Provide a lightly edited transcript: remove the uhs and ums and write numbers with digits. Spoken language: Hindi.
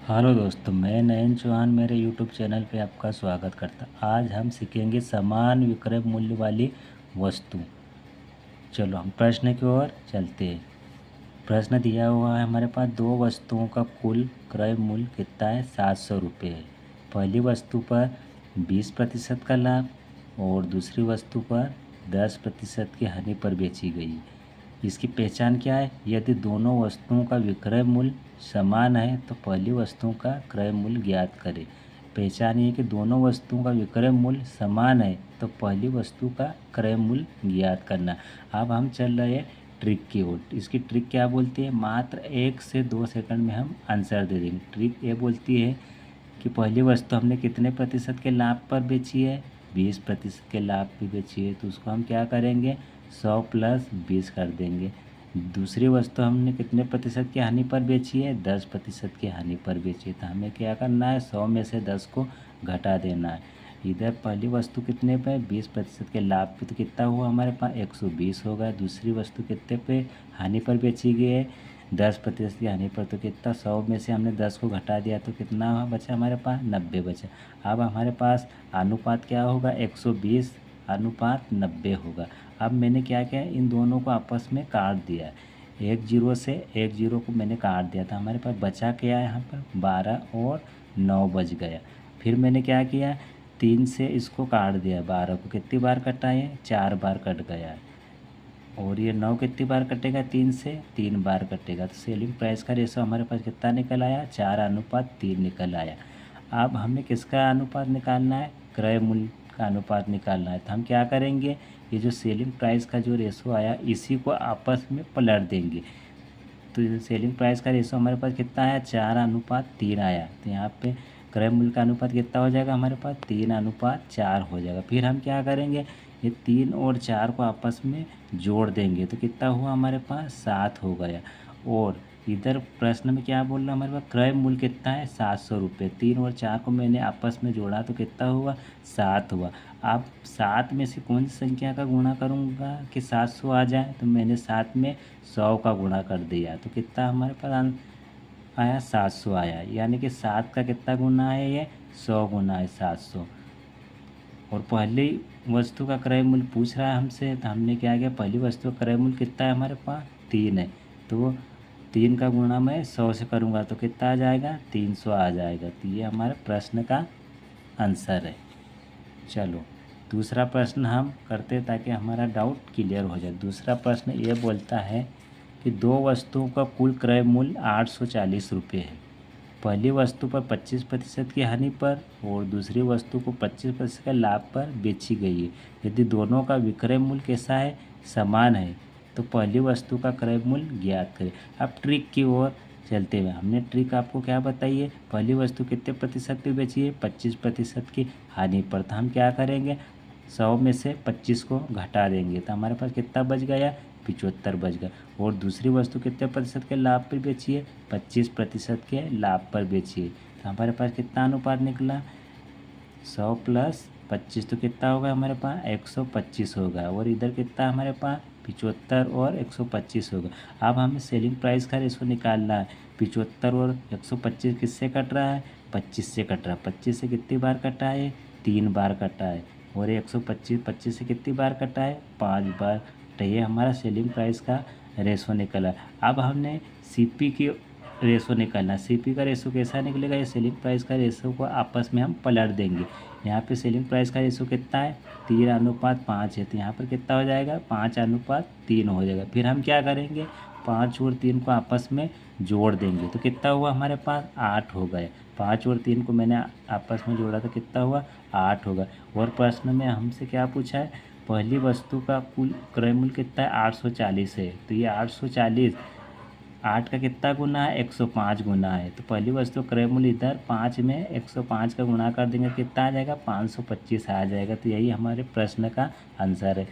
हेलो दोस्तों, मैं नयन चौहान मेरे यूट्यूब चैनल पे आपका स्वागत करता। आज हम सीखेंगे समान विक्रय मूल्य वाली वस्तु। चलो हम प्रश्न की ओर चलते हैं। प्रश्न दिया हुआ है हमारे पास, दो वस्तुओं का कुल क्रय मूल्य कितना है? 700 रुपये है। पहली वस्तु पर 20% का लाभ और दूसरी वस्तु पर 10% की हानि पर बेची गई। इसकी पहचान क्या है? यदि दोनों वस्तुओं का विक्रय मूल्य समान है तो पहली वस्तु का क्रय मूल्य ज्ञात करें। पहचान ये कि दोनों वस्तुओं का विक्रय मूल्य समान है तो पहली वस्तु का क्रय मूल्य ज्ञात करना। अब हम चल रहे हैं ट्रिक की ओर। इसकी ट्रिक क्या बोलती है? मात्र 1 से 2 सेकंड में हम आंसर दे देंगे। ट्रिक ये बोलती है कि पहली वस्तु हमने कितने प्रतिशत के लाभ पर बेची है? 20% के लाभ पे बेची है, तो उसको हम क्या करेंगे? 100 प्लस 20 कर देंगे। दूसरी वस्तु हमने कितने प्रतिशत की हानि पर बेची है? 10% की हानि पर बेची है, तो हमें क्या करना है? 100 में से 10 को घटा देना है। इधर पहली वस्तु कितने पे? 20% के लाभ पे, तो कितना हुआ हमारे पास? 120 होगा। दूसरी वस्तु कितने पे हानि पर बेची गई है? 10% की हानि पर, तो कितना? 100 में से हमने 10 को घटा दिया तो कितना बचा हमारे पास? 90 बचा। अब हमारे पास अनुपात क्या होगा? 120 अनुपात 90 होगा। अब मैंने क्या किया? इन दोनों को आपस में काट दिया। एक जीरो से एक जीरो को मैंने काट दिया था। हमारे पास बचा क्या है यहाँ पर? 12 और 9 बच गया। फिर मैंने क्या किया? 3 से इसको काट दिया। 12 को कितनी बार कटा है? 4 बार कट गया है। और ये 9 कितनी बार कटेगा? 3 से 3 बार कटेगा। तो सेलिंग प्राइस का रेशो हमारे पास कितना निकल आया? 4:3 निकल आया। अब हमें किसका अनुपात निकालना है? क्रय मूल्य का अनुपात निकालना है। तो हम क्या करेंगे? ये जो सेलिंग प्राइस का जो रेशो आया इसी को आपस में पलट देंगे। तो ये सेलिंग प्राइस का रेशो हमारे पास कितना आया? 4:3 आया। तो यहाँ पे क्रय मूल्य का अनुपात कितना हो जाएगा हमारे पास? 3:4 हो जाएगा। फिर हम क्या करेंगे? ये 3 और 4 को आपस में जोड़ देंगे तो कितना हुआ हमारे पास? 7 हो गया। और इधर प्रश्न में क्या बोल रहा है हमारे पास? क्रय मूल्य कितना है? 700 रुपये। 3 और 4 को मैंने आपस में जोड़ा तो कितना हुआ? 7 हुआ। अब 7 में से कौन सी संख्या का गुणा करूँगा कि 700 आ जाए? तो मैंने 7 में 100 का गुणा कर दिया तो कितना हमारे पास आया? 700 आया। यानी कि 7 का कितना गुना है? ये 100 गुना है 700। और पहली वस्तु का क्रय मूल्य पूछ रहा है हमसे, तो हमने क्या किया? पहली वस्तु का क्रय मूल्य कितना है हमारे पास? 3 है। तो 3 का गुणा मैं 100 से करूँगा तो कितना आ जाएगा? 300 आ जाएगा। तो ये हमारे प्रश्न का आंसर है। चलो दूसरा प्रश्न हम करते हैं ताकि हमारा डाउट क्लियर हो जाए। दूसरा प्रश्न ये बोलता है कि दो वस्तुओं का कुल क्रय मूल्य 840 रुपये है। पहली वस्तु पर 25% की हानि पर और दूसरी वस्तु को 25% का लाभ पर बेची गई है। यदि दोनों का विक्रय मूल्य कैसा है? समान है तो पहली वस्तु का क्रय मूल्य ज्ञात करें। अब ट्रिक की ओर चलते हुए हमने ट्रिक आपको क्या बताई है? पहली वस्तु कितने प्रतिशत पे बेची है? 25% की हानि पर। तो हम क्या करेंगे? 100 में से 25 को घटा देंगे तो हमारे पास कितना बच गया? 75 बच गया। और दूसरी वस्तु कितने प्रतिशत के लाभ पर बेची है? 25% के लाभ पर बेची है। तो हमारे पास कितना अनुपात निकला? 100 प्लस 25 तो कितना होगा हमारे पास? 125 होगा। और इधर कितना हमारे पास? 75 और 125 होगा। अब हमें सेलिंग प्राइस का रेशो निकालना है। 75 और 125 किससे कट रहा है? 25 से कट रहा है। 25 से कितनी बार कटा है? 3 बार कटा है। और 125 25 से कितनी बार कटा है? 5 बार। तो ये हमारा सेलिंग प्राइस का रेशो निकला। अब हमने सीपी की रेशो निकालना। सीपी का रेशो कैसा निकलेगा? ये सेलिंग प्राइस का रेशो को आपस में हम पलट देंगे। यहाँ पे सेलिंग प्राइस का रेशो कितना है? 3:5 है। तो यहाँ पर कितना हो जाएगा? 5:3 हो जाएगा। फिर हम क्या करेंगे? 5 और 3 को आपस में जोड़ देंगे तो कितना हुआ हमारे पास? 8 हो गए। 5 और 3 को मैंने आपस में जोड़ा तो कितना हुआ? 8 होगा। और प्रश्न में हमसे क्या पूछा है? पहली वस्तु का कुल क्रय मूल्य कितना है? 840 है। तो ये 840 8 का कितना गुना है? 105 गुना है। तो पहली वस्तु क्रय मूल्य इधर 5 में 105 का गुणा कर देंगे कितना आ जाएगा? 525 आ जाएगा। तो यही हमारे प्रश्न का आंसर है।